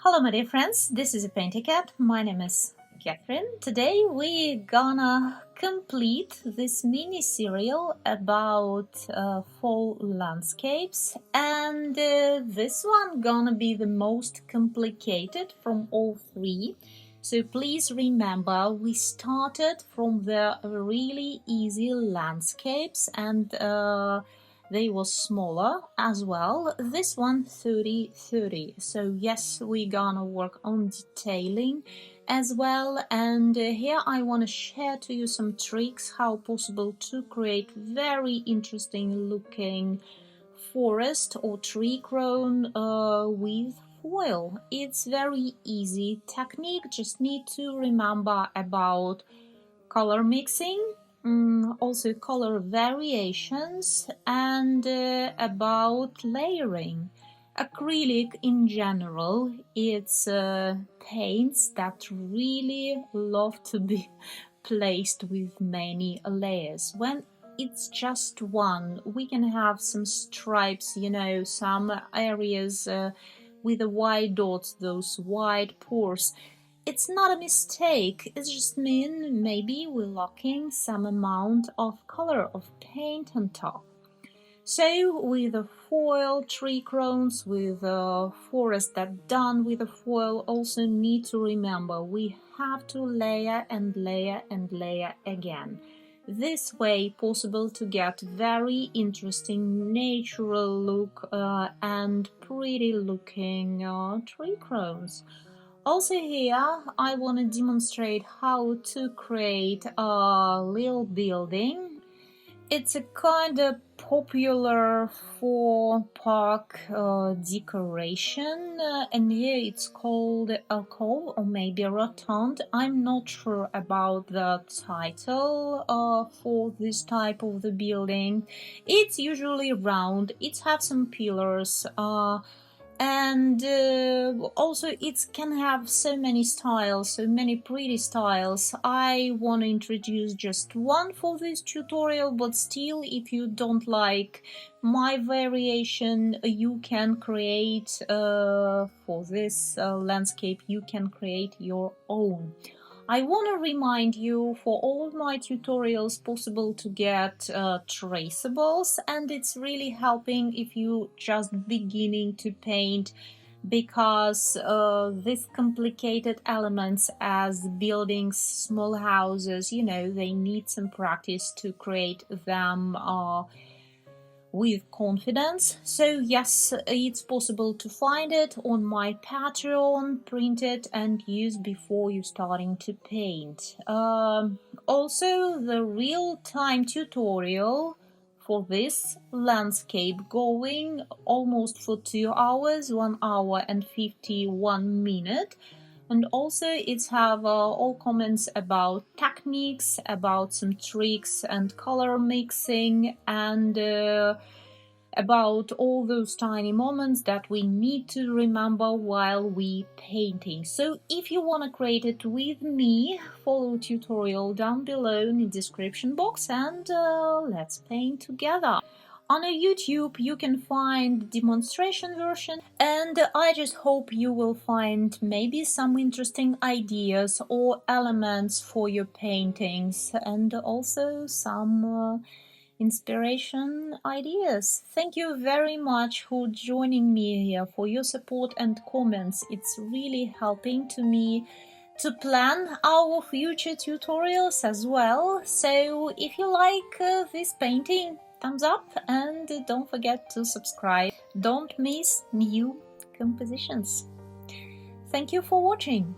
Hello my dear friends, this is PaintyKat. My name is Catherine. Today we're gonna complete this mini serial about fall landscapes, and this one gonna be the most complicated from all three. So please remember, we started from the really easy landscapes, and they were smaller as well. This one 30-30. So yes, we're gonna work on detailing as well. And here I want to share to you some tricks how possible to create very interesting looking forest or tree crown with foil. It's very easy technique. Just need to remember about color mixing, also color variations, and about layering. Acrylic in general, it's paints that really love to be placed with many layers. When it's just one, we can have some stripes, you know, some areas with the white dots, those white pores. It's not a mistake, it just means maybe we're lacking some amount of color of paint on top. So with the foil tree crowns, with a forest that done with the foil, also need to remember we have to layer and layer and layer again. This way possible to get very interesting natural look and pretty looking tree crowns. Also here I want to demonstrate how to create a little building. It's a kind of popular for park decoration, and here it's called alcove or maybe rotund. I'm not sure about the title for this type of the building. It's usually round, it has some pillars, and also it can have so many styles, so many pretty styles. I want to introduce just one for this tutorial, but still, if you don't like my variation, you can create for this landscape, you can create your own. I want to remind you, for all my tutorials possible to get traceables, and it's really helping if you just beginning to paint, because these complicated elements as buildings, small houses, you know, they need some practice to create them with confidence. So yes, it's possible to find it on my Patreon, print it and use before you starting to paint. Also the real-time tutorial for this landscape going almost for 2 hours, 1 hour and 51 minutes. And also it's have all comments about techniques, about some tricks and color mixing, and about all those tiny moments that we need to remember while we painting. So if you want to create it with me, follow tutorial down below in the description box, and let's paint together. On YouTube you can find demonstration version, and I just hope you will find maybe some interesting ideas or elements for your paintings, and also some inspiration ideas. Thank you very much for joining me here, for your support and comments. It's really helping to me to plan our future tutorials as well. So if you like this painting, thumbs up, and don't forget to subscribe. Don't miss new compositions. Thank you for watching.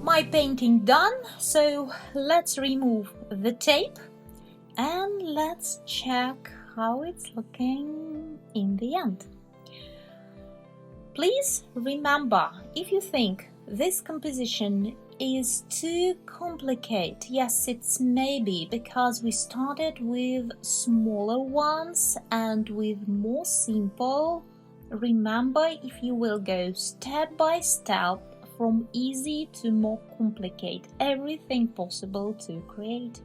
my painting done, so let's remove the tape and let's check how it's looking in the end. Please remember, if you think this composition is too complicated, yes, it's maybe because we started with smaller ones and with more simple. Remember, if you will go step by step from easy to more complicated, everything possible to create.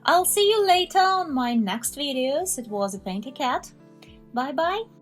I'll see you later on my next videos. It was a PaintyKat. Bye bye.